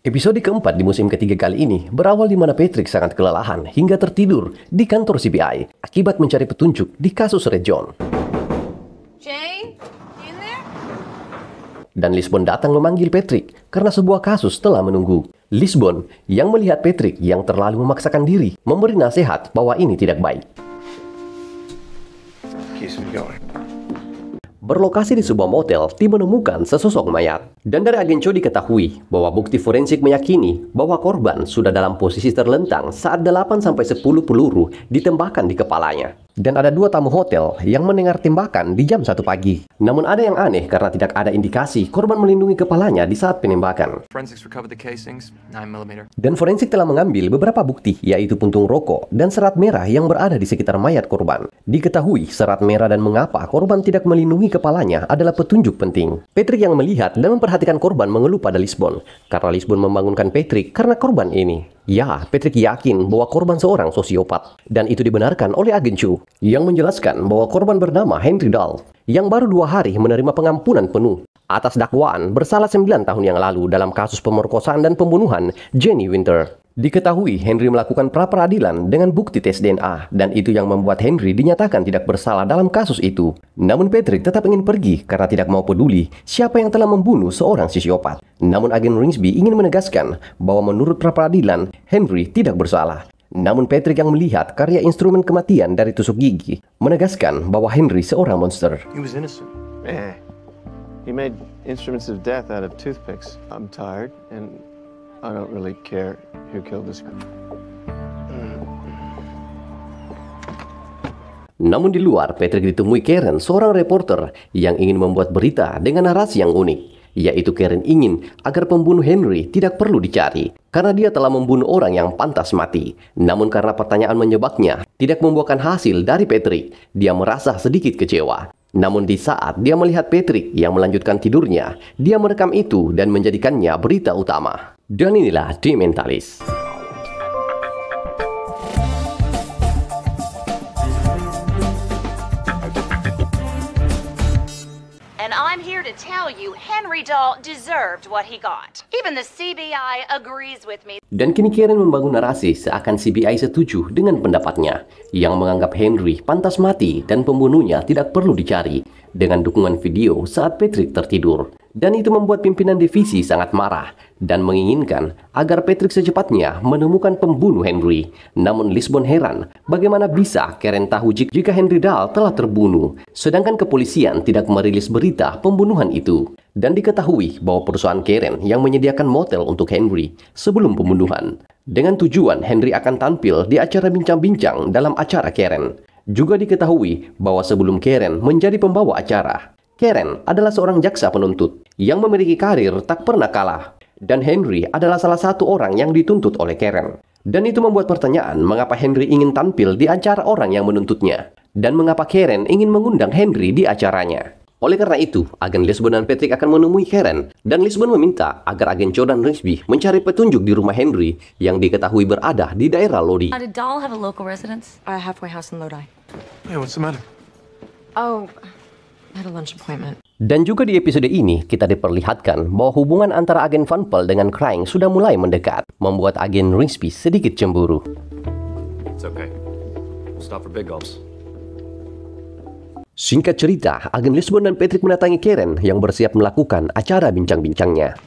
Episode keempat di musim ketiga kali ini berawal di mana Patrick sangat kelelahan hingga tertidur di kantor CBI akibat mencari petunjuk di kasus Red John. Jane, in there? Dan Lisbon datang memanggil Patrick karena sebuah kasus telah menunggu. Lisbon yang melihat Patrick yang terlalu memaksakan diri memberi nasihat bahwa ini tidak baik. Keeps me going. Berlokasi di sebuah motel, tim menemukan sesosok mayat. Dan dari agen Cho diketahui bahwa bukti forensik meyakini bahwa korban sudah dalam posisi terlentang saat 8-10 peluru ditembakkan di kepalanya. Dan ada 2 tamu hotel yang mendengar tembakan di jam 1 pagi. Namun ada yang aneh karena tidak ada indikasi korban melindungi kepalanya di saat penembakan. Forensics recovered the casings, 9mm. Dan forensik telah mengambil beberapa bukti, yaitu puntung rokok dan serat merah yang berada di sekitar mayat korban. Diketahui serat merah dan mengapa korban tidak melindungi kepalanya adalah petunjuk penting. Patrick yang melihat dan memperhatikan korban mengeluh pada Lisbon, karena Lisbon membangunkan Patrick karena korban ini. Ya, Patrick yakin bahwa korban seorang sosiopat, dan itu dibenarkan oleh agen Cho, yang menjelaskan bahwa korban bernama Henry Dahl, yang baru 2 hari menerima pengampunan penuh atas dakwaan bersalah 9 tahun yang lalu dalam kasus pemerkosaan dan pembunuhan Jenny Winter. Diketahui Henry melakukan pra-peradilan dengan bukti tes DNA, dan itu yang membuat Henry dinyatakan tidak bersalah dalam kasus itu. Namun Patrick tetap ingin pergi karena tidak mau peduli siapa yang telah membunuh seorang sosiopat. Namun agen Ringsby ingin menegaskan bahwa menurut pra-peradilan Henry tidak bersalah. Namun Patrick yang melihat karya instrumen kematian dari tusuk gigi menegaskan bahwa Henry seorang monster. He was innocent. He made instruments of death out of toothpicks. I'm tired and I don't really care who killed this guy. Namun di luar, Patrick ditemui Karen, seorang reporter yang ingin membuat berita dengan narasi yang unik, yaitu Karen ingin agar pembunuh Henry tidak perlu dicari karena dia telah membunuh orang yang pantas mati. Namun karena pertanyaan menyebabnya tidak membuahkan hasil dari Patrick, dia merasa sedikit kecewa. Namun di saat dia melihat Patrick yang melanjutkan tidurnya, dia merekam itu dan menjadikannya berita utama. Dan inilah The Mentalist. And I'm here to tell you Henry Dahl deserved what he got. Even the CBI agrees with me. Dan kini Karen membangun narasi seakan CBI setuju dengan pendapatnya, yang menganggap Henry pantas mati dan pembunuhnya tidak perlu dicari, dengan dukungan video saat Patrick tertidur. Dan itu membuat pimpinan divisi sangat marah dan menginginkan agar Patrick secepatnya menemukan pembunuh Henry. Namun Lisbon heran bagaimana bisa Karen tahu jika Henry Dahl telah terbunuh, sedangkan kepolisian tidak merilis berita pembunuhan itu. Dan diketahui bahwa perusahaan Karen yang menyediakan motel untuk Henry sebelum pembunuhan, dengan tujuan Henry akan tampil di acara bincang-bincang dalam acara Karen. Juga diketahui bahwa sebelum Karen menjadi pembawa acara, Karen adalah seorang jaksa penuntut yang memiliki karir tak pernah kalah. Dan Henry adalah salah satu orang yang dituntut oleh Karen. Dan itu membuat pertanyaan mengapa Henry ingin tampil di acara orang yang menuntutnya. Dan mengapa Karen ingin mengundang Henry di acaranya. Oleh karena itu, agen Lisbon dan Patrick akan menemui Karen. Dan Lisbon meminta agar agen Cho dan Ringsby mencari petunjuk di rumah Henry yang diketahui berada di daerah Lodi. Did Dahl have a local residence? A halfway house in Lodi. Hey, what's the matter? Oh, I had a lunch appointment. Dan juga di episode ini, kita diperlihatkan bahwa hubungan antara agen Van Pelt dengan Crying sudah mulai mendekat, membuat agen Ringsby sedikit cemburu. It's okay. We'll stop for big gulps. Singkat cerita, agen Lisbon dan Patrick mendatangi Karen yang bersiap melakukan acara bincang-bincangnya.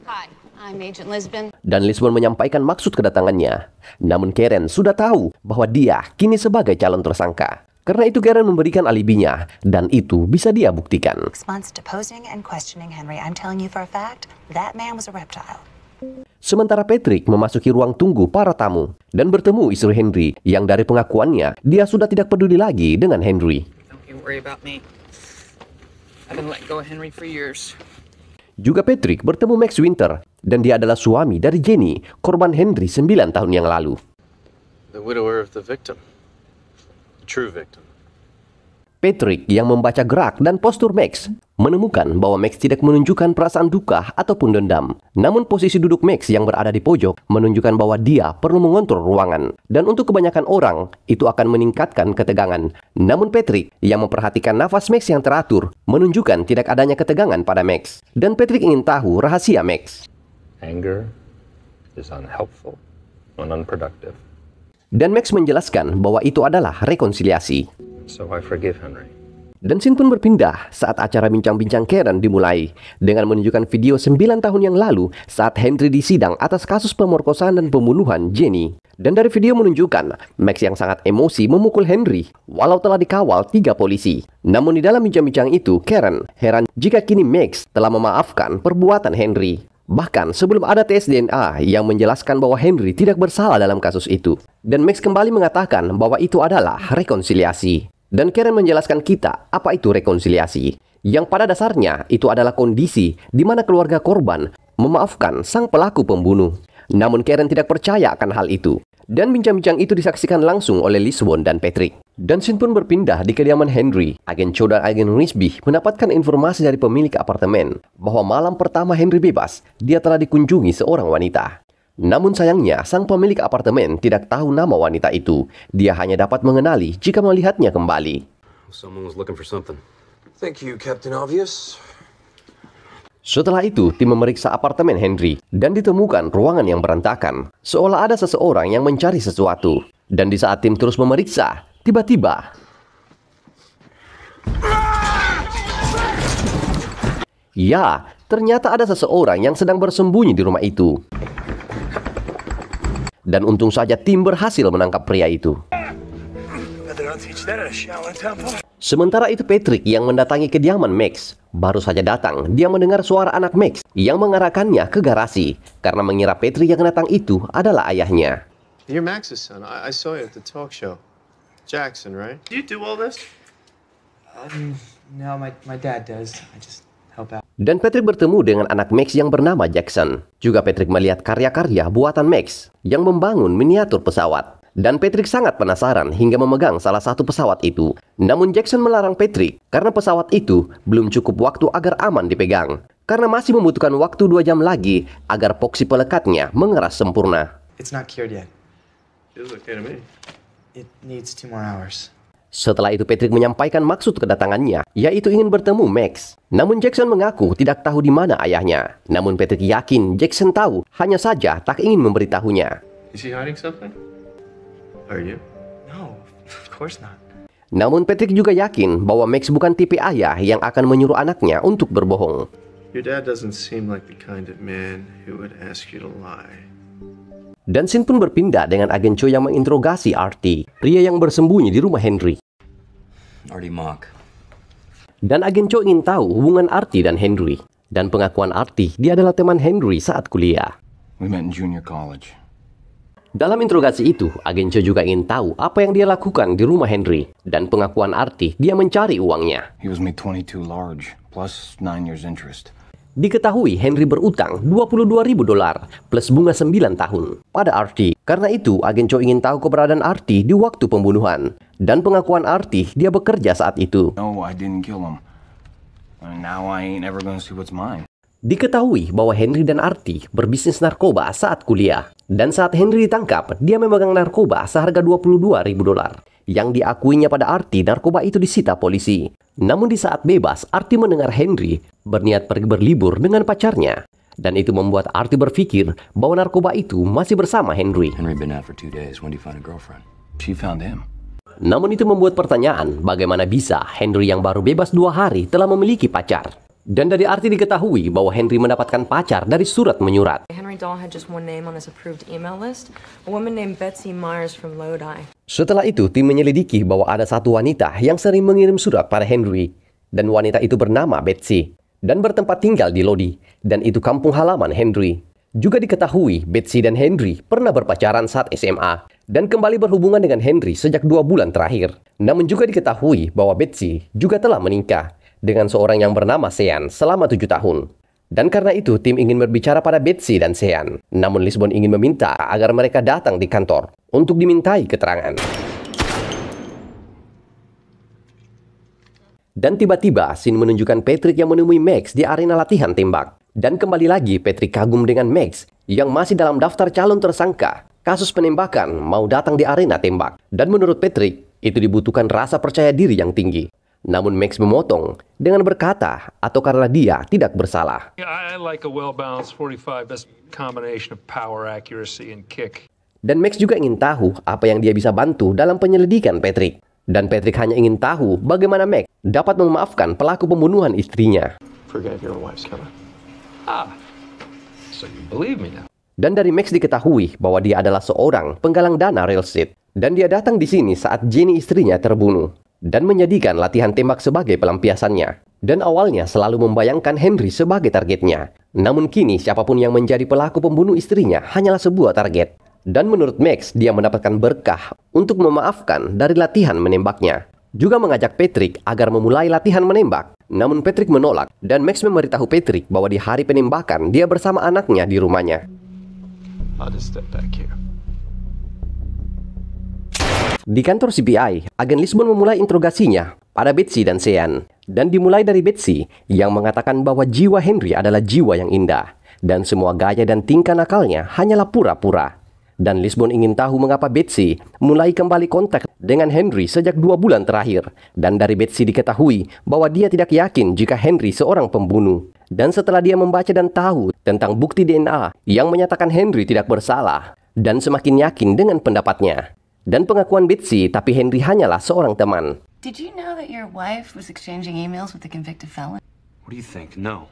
Hi, I'm Agent Lisbon. Dan Lisbon menyampaikan maksud kedatangannya. Namun Karen sudah tahu bahwa dia kini sebagai calon tersangka. Karena itu Karen memberikan alibinya, dan itu bisa dia buktikan. 6 months deposing and questioning Henry. I'm telling you for a fact, that man was a reptile. Sementara Patrick memasuki ruang tunggu para tamu dan bertemu istri Henry yang dari pengakuannya dia sudah tidak peduli lagi dengan Henry. Don't you worry about me. I've been let go of Henry for years. Juga Patrick bertemu Max Winter dan dia adalah suami dari Jenny, korban Henry 9 tahun yang lalu. The widower of the victim. The true victim. Patrick yang membaca gerak dan postur Max menemukan bahwa Max tidak menunjukkan perasaan duka ataupun dendam. Namun posisi duduk Max yang berada di pojok menunjukkan bahwa dia perlu mengontrol ruangan. Dan untuk kebanyakan orang, itu akan meningkatkan ketegangan. Namun Patrick yang memperhatikan nafas Max yang teratur menunjukkan tidak adanya ketegangan pada Max. Dan Patrick ingin tahu rahasia Max. Anger is unhelpful and unproductive. Dan Max menjelaskan bahwa itu adalah rekonsiliasi. So I forgive Henry. Dan scene pun berpindah saat acara bincang-bincang Karen dimulai dengan menunjukkan video 9 tahun yang lalu saat Henry disidang atas kasus pemerkosaan dan pembunuhan Jenny. Dan dari video menunjukkan Max yang sangat emosi memukul Henry walau telah dikawal 3 polisi. Namun di dalam bincang-bincang itu Karen heran jika kini Max telah memaafkan perbuatan Henry. Bahkan sebelum ada tes DNA yang menjelaskan bahwa Henry tidak bersalah dalam kasus itu. Dan Max kembali mengatakan bahwa itu adalah rekonsiliasi. Dan Karen menjelaskan kita apa itu rekonsiliasi. Yang pada dasarnya itu adalah kondisi di mana keluarga korban memaafkan sang pelaku pembunuh. Namun Karen tidak percaya akan hal itu. Dan bincang-bincang itu disaksikan langsung oleh Lisbon dan Patrick. Dan scene pun berpindah di kediaman Henry. Agen Cho dan Agen Risby mendapatkan informasi dari pemilik apartemen bahwa malam pertama Henry bebas, dia telah dikunjungi seorang wanita. Namun sayangnya, sang pemilik apartemen tidak tahu nama wanita itu. Dia hanya dapat mengenali jika melihatnya kembali. Someone was looking for something. Thank you, Captain Obvious. Setelah itu, tim memeriksa apartemen Henry dan ditemukan ruangan yang berantakan. Seolah ada seseorang yang mencari sesuatu. Dan di saat tim terus memeriksa, tiba-tiba ya, ternyata ada seseorang yang sedang bersembunyi di rumah itu. Dan untung saja tim berhasil menangkap pria itu. Sementara itu Patrick yang mendatangi kediaman Max. Baru saja datang, dia mendengar suara anak Max yang mengarahkannya ke garasi. Karena mengira Patrick yang datang itu adalah ayahnya. You're Max's son. I saw you at the talk show. Jackson, right? Do you do all this? No, my dad does. I just help out. Dan Patrick bertemu dengan anak Max yang bernama Jackson. Juga Patrick melihat karya-karya buatan Max yang membangun miniatur pesawat. Dan Patrick sangat penasaran hingga memegang salah satu pesawat itu. Namun Jackson melarang Patrick karena pesawat itu belum cukup waktu agar aman dipegang. Karena masih membutuhkan waktu 2 jam lagi agar epoksi pelekatnya mengeras sempurna. It's not cured yet. Feels okay to me. It needs 2 more hours. Setelah itu Patrick menyampaikan maksud kedatangannya, yaitu ingin bertemu Max. Namun Jackson mengaku tidak tahu di mana ayahnya. Namun Patrick yakin Jackson tahu, hanya saja tak ingin memberitahunya. Is he hiding something? Are you? No, of course not. Namun Patrick juga yakin bahwa Max bukan tipe ayah yang akan menyuruh anaknya untuk berbohong. Your dad doesn't seem like the kind of man who would ask you to lie. Dan scene pun berpindah dengan agen Cho yang menginterogasi Artie, pria yang bersembunyi di rumah Henry. Artie Mock. Dan agen Cho ingin tahu hubungan Artie dan Henry. Dan pengakuan Artie, dia adalah teman Henry saat kuliah. We met in junior college. Dalam interogasi itu, agen Cho juga ingin tahu apa yang dia lakukan di rumah Henry. Dan pengakuan Artie, dia mencari uangnya. He was made 22 large, plus 9 years interest. Diketahui Henry berutang $22.000 plus bunga 9 tahun pada Artie. Karena itu, agen Cho ingin tahu keberadaan Artie di waktu pembunuhan. Dan pengakuan Artie, dia bekerja saat itu. No, I didn't kill him. And now I ain't ever gonna see what's mine. Diketahui bahwa Henry dan Artie berbisnis narkoba saat kuliah. Dan saat Henry ditangkap, dia memegang narkoba seharga $22.000. Yang diakuinya pada Artie, narkoba itu disita polisi. Namun di saat bebas, Artie mendengar Henry berniat pergi berlibur dengan pacarnya. Dan itu membuat Artie berpikir bahwa narkoba itu masih bersama Henry. Henry been out for 2 days. When do you find a girlfriend? She found him. Namun itu membuat pertanyaan, bagaimana bisa Henry yang baru bebas 2 hari telah memiliki pacar? Dan dari Artie diketahui bahwa Henry mendapatkan pacar dari surat menyurat. Henry Dahl had just one name on his approved email list, a woman named Betsy Myers from Lodi. Setelah itu, tim menyelidiki bahwa ada satu wanita yang sering mengirim surat pada Henry. Dan wanita itu bernama Betsy. Dan bertempat tinggal di Lodi. Dan itu kampung halaman Henry. Juga diketahui, Betsy dan Henry pernah berpacaran saat SMA. Dan kembali berhubungan dengan Henry sejak 2 bulan terakhir. Namun juga diketahui bahwa Betsy juga telah menikah dengan seorang yang bernama Sean selama 7 tahun. Dan karena itu, tim ingin berbicara pada Betsy dan Sean. Namun Lisbon ingin meminta agar mereka datang di kantor untuk dimintai keterangan. Dan tiba-tiba scene menunjukkan Patrick yang menemui Max di arena latihan tembak. Dan kembali lagi Patrick kagum dengan Max yang masih dalam daftar calon tersangka kasus penembakan mau datang di arena tembak. Dan menurut Patrick, itu dibutuhkan rasa percaya diri yang tinggi. Namun Max memotong dengan berkata, atau karena dia tidak bersalah. I like a well-balanced 45. Best combination of power, accuracy, and kick. Dan Max juga ingin tahu apa yang dia bisa bantu dalam penyelidikan Patrick. Dan Patrick hanya ingin tahu bagaimana Max dapat memaafkan pelaku pembunuhan istrinya. Forget your wife's killer. So you believe me now? Dan dari Max diketahui bahwa dia adalah seorang penggalang dana real estate. Dan dia datang di sini saat Jenny istrinya terbunuh. Dan menjadikan latihan tembak sebagai pelampiasannya. Dan awalnya selalu membayangkan Henry sebagai targetnya. Namun kini siapapun yang menjadi pelaku pembunuh istrinya hanyalah sebuah target. Dan menurut Max, dia mendapatkan berkah untuk memaafkan dari latihan menembaknya. Juga mengajak Patrick agar memulai latihan menembak. Namun Patrick menolak dan Max memberitahu Patrick bahwa di hari penembakan dia bersama anaknya di rumahnya. I'll just step back here. Di kantor CBI, agen Lisbon memulai interogasinya pada Betsy dan Sean. Dan dimulai dari Betsy yang mengatakan bahwa jiwa Henry adalah jiwa yang indah. Dan semua gaya dan tingkah nakalnya hanyalah pura-pura. Dan Lisbon ingin tahu mengapa Betsy mulai kembali kontak dengan Henry sejak 2 bulan terakhir. Dan dari Betsy diketahui bahwa dia tidak yakin jika Henry seorang pembunuh. Dan setelah dia membaca dan tahu tentang bukti DNA yang menyatakan Henry tidak bersalah. Dan semakin yakin dengan pendapatnya. Dan pengakuan Betsy, tapi Henry hanyalah seorang teman. Did you know that your wife was exchanging emails with a convicted felon? What do you think? No.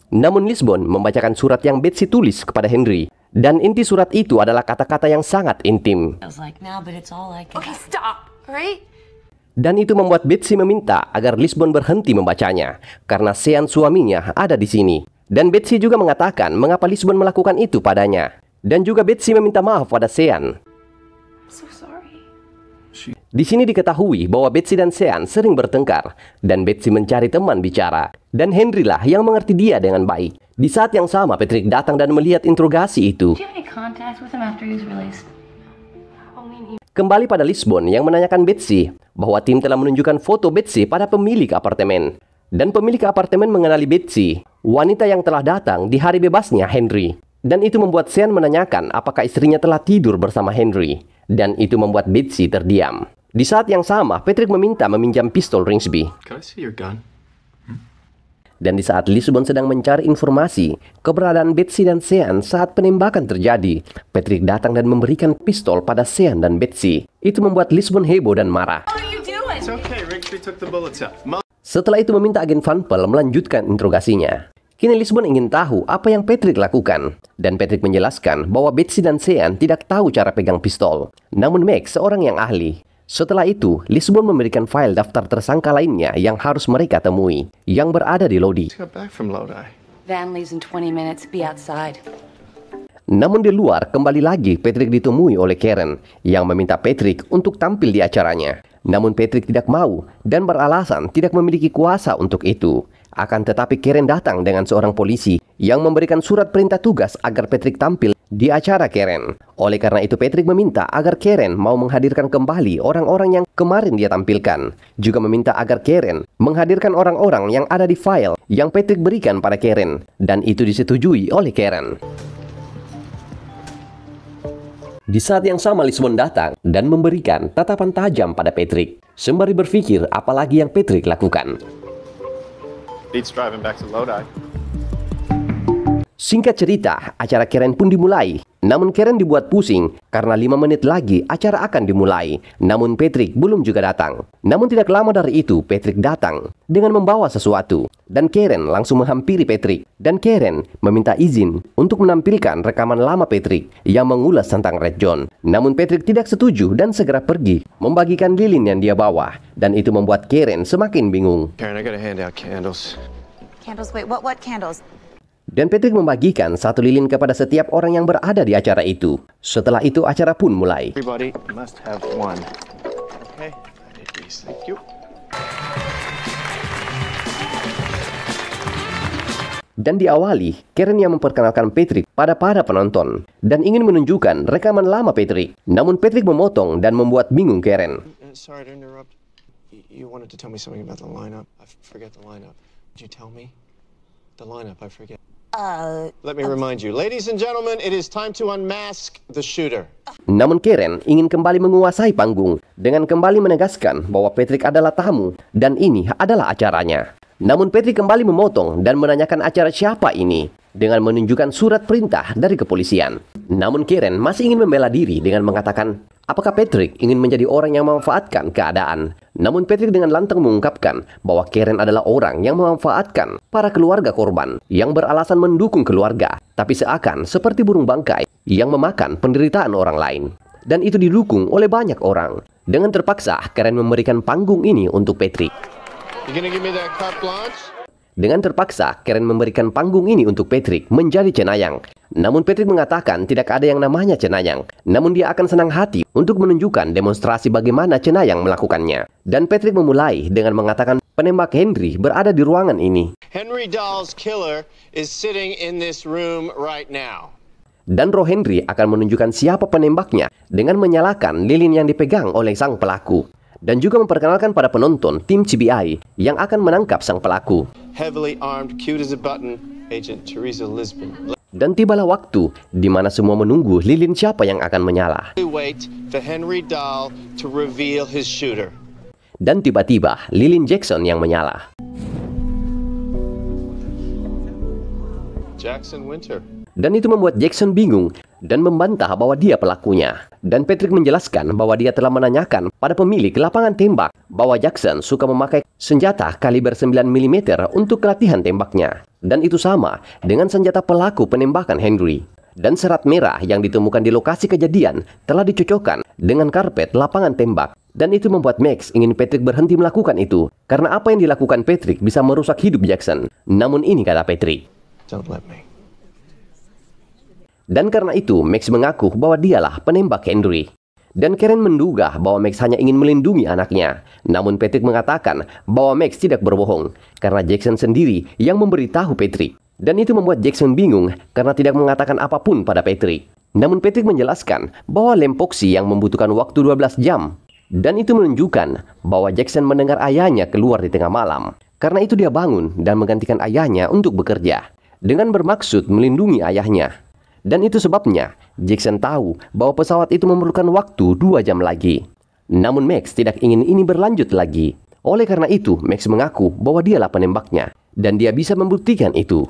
Namun Lisbon membacakan surat yang Betsy tulis kepada Henry. Dan inti surat itu adalah kata-kata yang sangat intim. Okay, stop, alright? Dan itu membuat Betsy meminta agar Lisbon berhenti membacanya. Karena Sean suaminya ada di sini. Dan Betsy juga mengatakan mengapa Lisbon melakukan itu padanya. Dan juga Betsy meminta maaf pada Sean. So sorry. Di sini diketahui bahwa Betsy dan Sean sering bertengkar. Dan Betsy mencari teman bicara. Dan Henry lah yang mengerti dia dengan baik. Di saat yang sama, Patrick datang dan melihat interogasi itu. Kembali pada Lisbon yang menanyakan Betsy bahwa tim telah menunjukkan foto Betsy pada pemilik apartemen. Dan pemilik apartemen mengenali Betsy, wanita yang telah datang di hari bebasnya Henry. Dan itu membuat Sean menanyakan apakah istrinya telah tidur bersama Henry. Dan itu membuat Betsy terdiam. Di saat yang sama, Patrick meminta meminjam pistol Ringsby. Can I see your gun? Dan di saat Lisbon sedang mencari informasi keberadaan Betsy dan Sean saat penembakan terjadi, Patrick datang dan memberikan pistol pada Sean dan Betsy. Itu membuat Lisbon heboh dan marah. It's okay, Rigsby took the bullets out. Setelah itu meminta agen Van Pelt melanjutkan interogasinya. Kini Lisbon ingin tahu apa yang Patrick lakukan. Dan Patrick menjelaskan bahwa Betsy dan Sean tidak tahu cara pegang pistol. Namun Max seorang yang ahli. Setelah itu, Lisbon memberikan file daftar tersangka lainnya yang harus mereka temui, yang berada di Lodi. Van leaves in 20 minutes. Be outside. Namun di luar, kembali lagi Patrick ditemui oleh Karen, yang meminta Patrick untuk tampil di acaranya. Namun Patrick tidak mau, dan beralasan tidak memiliki kuasa untuk itu. Akan tetapi Karen datang dengan seorang polisi yang memberikan surat perintah tugas agar Patrick tampil di acara Karen. Oleh karena itu Patrick meminta agar Karen mau menghadirkan kembali orang-orang yang kemarin dia tampilkan. Juga meminta agar Karen menghadirkan orang-orang yang ada di file yang Patrick berikan pada Karen. Dan itu disetujui oleh Karen. Di saat yang sama Lisbon datang dan memberikan tatapan tajam pada Patrick. Sembari berpikir apalagi yang Patrick lakukan. Beats driving back to Lodi. Singkat cerita, acara Karen pun dimulai. Namun Karen dibuat pusing karena 5 menit lagi acara akan dimulai. Namun Patrick belum juga datang. Namun tidak lama dari itu Patrick datang dengan membawa sesuatu. Dan Karen langsung menghampiri Patrick. Dan Karen meminta izin untuk menampilkan rekaman lama Patrick yang mengulas tentang Red John. Namun Patrick tidak setuju dan segera pergi membagikan lilin yang dia bawa. Dan itu membuat Karen semakin bingung. Karen, I gotta hand out candles. Candles, wait, what candles? Dan Patrick membagikan 1 lilin kepada setiap orang yang berada di acara itu. Setelah itu acara pun mulai. Everybody must have one. Okay, I did these. Thank you. Dan diawali, Karen yang memperkenalkan Patrick pada para penonton dan ingin menunjukkan rekaman lama Patrick. Namun Patrick memotong dan membuat bingung Karen. Sorry to interrupt. You wanted to tell me something about the lineup. I forget the lineup. Did you tell me? The lineup, I forget. Let me remind you. Ladies and gentlemen, it is time to unmask the shooter. Namun Karen ingin kembali menguasai panggung dengan kembali menegaskan bahwa Patrick adalah tamu dan ini adalah acaranya. Namun Patrick kembali memotong dan menanyakan acara siapa ini dengan menunjukkan surat perintah dari kepolisian. Namun Karen masih ingin membela diri dengan mengatakan, apakah Patrick ingin menjadi orang yang memanfaatkan keadaan? Namun Patrick dengan lantang mengungkapkan bahwa Karen adalah orang yang memanfaatkan para keluarga korban yang beralasan mendukung keluarga, tapi seakan seperti burung bangkai yang memakan penderitaan orang lain. Dan itu didukung oleh banyak orang. Dengan terpaksa, Karen memberikan panggung ini untuk Patrick. Dengan terpaksa, Karen memberikan panggung ini untuk Patrick menjadi cenayang. Namun Patrick mengatakan tidak ada yang namanya cenayang. Namun dia akan senang hati untuk menunjukkan demonstrasi bagaimana cenayang melakukannya. Dan Patrick memulai dengan mengatakan penembak Henry berada di ruangan ini. Henry Dahl's killer is sitting in this room right now. Dan roh Henry akan menunjukkan siapa penembaknya dengan menyalakan lilin yang dipegang oleh sang pelaku. Dan juga memperkenalkan pada penonton tim CBI yang akan menangkap sang pelaku. Heavily armed, cute as a button, Agent Teresa Lisbon. Dan tibalah waktu di mana semua menunggu lilin siapa yang akan menyala. Wait for Henry Dahl to reveal his shooter. Dan tiba-tiba lilin Jackson yang menyala. Jackson Winter. Dan itu membuat Jackson bingung dan membantah bahwa dia pelakunya. Dan Patrick menjelaskan bahwa dia telah menanyakan pada pemilik lapangan tembak bahwa Jackson suka memakai senjata kaliber 9mm untuk latihan tembaknya. Dan itu sama dengan senjata pelaku penembakan Henry. Dan serat merah yang ditemukan di lokasi kejadian telah dicocokkan dengan karpet lapangan tembak. Dan itu membuat Max ingin Patrick berhenti melakukan itu. Karena apa yang dilakukan Patrick bisa merusak hidup Jackson. Namun ini kata Patrick. Don't let me. Dan karena itu, Max mengaku bahwa dialah penembak Henry. Dan Karen menduga bahwa Max hanya ingin melindungi anaknya. Namun Patrick mengatakan bahwa Max tidak berbohong, karena Jackson sendiri yang memberitahu Patrick. Dan itu membuat Jackson bingung karena tidak mengatakan apapun pada Patrick. Namun Patrick menjelaskan bahwa lem epoksi yang membutuhkan waktu 12 jam. Dan itu menunjukkan bahwa Jackson mendengar ayahnya keluar di tengah malam. Karena itu dia bangun dan menggantikan ayahnya untuk bekerja. Dengan bermaksud melindungi ayahnya. Dan itu sebabnya Jackson tahu bahwa pesawat itu memerlukan waktu 2 jam lagi. Namun Max tidak ingin ini berlanjut lagi. Oleh karena itu, Max mengaku bahwa dialah penembaknya. Dan dia bisa membuktikan itu.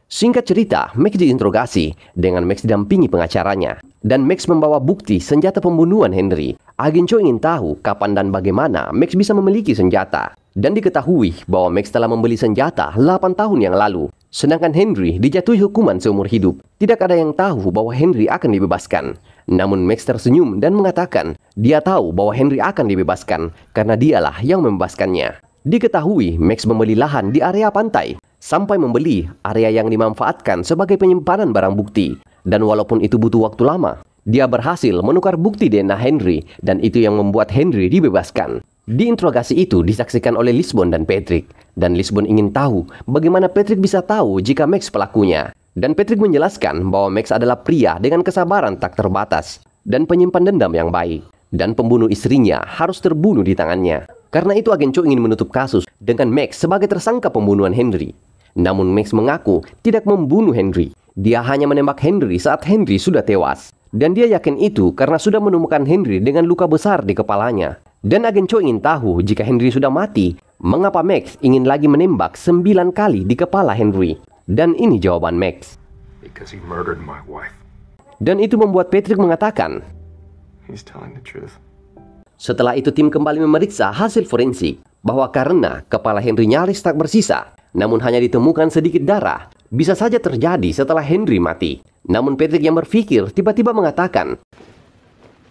Singkat cerita, Max diinterogasi dengan Max didampingi pengacaranya. Dan Max membawa bukti senjata pembunuhan Henry. Agen Cho ingin tahu kapan dan bagaimana Max bisa memiliki senjata. Dan diketahui bahwa Max telah membeli senjata 8 tahun yang lalu. Sedangkan Henry dijatuhi hukuman seumur hidup. Tidak ada yang tahu bahwa Henry akan dibebaskan. Namun Max tersenyum dan mengatakan dia tahu bahwa Henry akan dibebaskan karena dialah yang membebaskannya. Diketahui Max membeli lahan di area pantai sampai membeli area yang dimanfaatkan sebagai penyimpanan barang bukti. Dan walaupun itu butuh waktu lama, dia berhasil menukar bukti DNA Henry dan itu yang membuat Henry dibebaskan. Di interogasi itu disaksikan oleh Lisbon dan Patrick. Dan Lisbon ingin tahu bagaimana Patrick bisa tahu jika Max pelakunya. Dan Patrick menjelaskan bahwa Max adalah pria dengan kesabaran tak terbatas dan penyimpan dendam yang baik. Dan pembunuh istrinya harus terbunuh di tangannya. Karena itu agen Cho ingin menutup kasus dengan Max sebagai tersangka pembunuhan Henry. Namun Max mengaku tidak membunuh Henry. Dia hanya menembak Henry saat Henry sudah tewas. Dan dia yakin itu karena sudah menemukan Henry dengan luka besar di kepalanya. Dan agen Cho ingin tahu jika Henry sudah mati, mengapa Max ingin lagi menembak 9 kali di kepala Henry. Dan ini jawaban Max. Because he murdered my wife. Dan itu membuat Patrick mengatakan, He's telling the truth. Setelah itu tim kembali memeriksa hasil forensik bahwa karena kepala Henry nyaris tak bersisa, namun hanya ditemukan sedikit darah, bisa saja terjadi setelah Henry mati. Namun Patrick yang berpikir tiba-tiba mengatakan,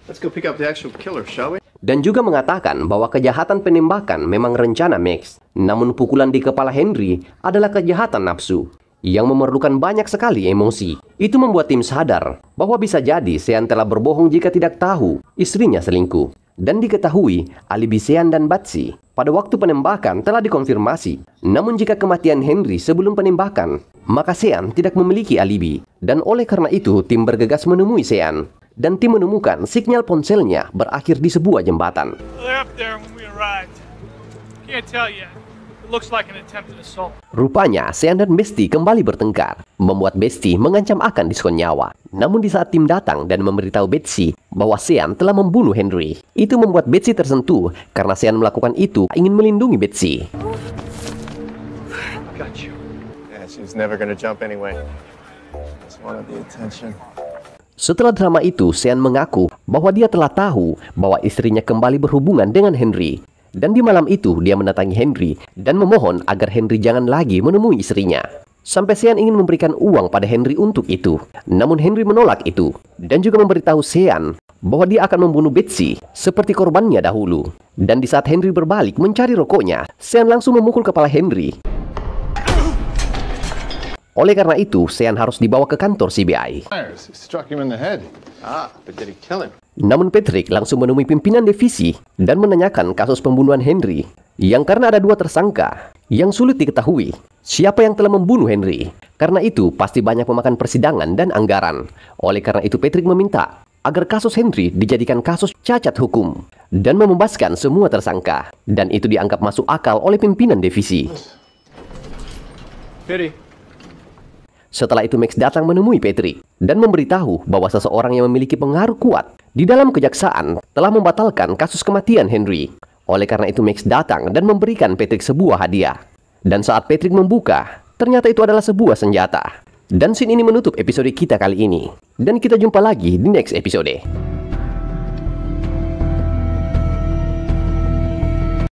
Let's go pick up the actual killer, shall we? Dan juga mengatakan bahwa kejahatan penembakan memang rencana Max. Namun pukulan di kepala Henry adalah kejahatan nafsu yang memerlukan banyak sekali emosi. Itu membuat tim sadar bahwa bisa jadi Sean telah berbohong jika tidak tahu istrinya selingkuh. Dan diketahui alibi Sean dan Betsy pada waktu penembakan telah dikonfirmasi. Namun jika kematian Henry sebelum penembakan, maka Sean tidak memiliki alibi. Dan oleh karena itu tim bergegas menemui Sean. dan tim menemukan sinyal ponselnya berakhir di sebuah jembatan. Rupanya, Sean dan Bestie kembali bertengkar, membuat Bestie mengancam akan diskon nyawa. Namun di saat tim datang dan memberitahu Betsy bahwa Sean telah membunuh Henry, itu membuat Betsy tersentuh karena Sean melakukan itu ingin melindungi Betsy. Setelah drama itu, Sean mengaku bahwa dia telah tahu bahwa istrinya kembali berhubungan dengan Henry. Dan di malam itu, dia mendatangi Henry dan memohon agar Henry jangan lagi menemui istrinya. Sampai Sean ingin memberikan uang pada Henry untuk itu. Namun Henry menolak itu. Dan juga memberitahu Sean bahwa dia akan membunuh Betsy seperti korbannya dahulu. Dan di saat Henry berbalik mencari rokoknya, Sean langsung memukul kepala Henry. Oleh karena itu, Sean harus dibawa ke kantor CBI. Namun Patrick langsung menemui pimpinan divisi dan menanyakan kasus pembunuhan Henry, yang karena ada 2 tersangka yang sulit diketahui siapa yang telah membunuh Henry. Karena itu pasti banyak memakan persidangan dan anggaran. Oleh karena itu Patrick meminta agar kasus Henry dijadikan kasus cacat hukum dan membebaskan semua tersangka. Dan itu dianggap masuk akal oleh pimpinan divisi. Setelah itu Max datang menemui Patrick dan memberitahu bahwa seseorang yang memiliki pengaruh kuat di dalam kejaksaan telah membatalkan kasus kematian Henry. Oleh karena itu Max datang dan memberikan Patrick sebuah hadiah. Dan saat Patrick membuka, ternyata itu adalah sebuah senjata. Dan scene ini menutup episode kita kali ini. Dan kita jumpa lagi di next episode.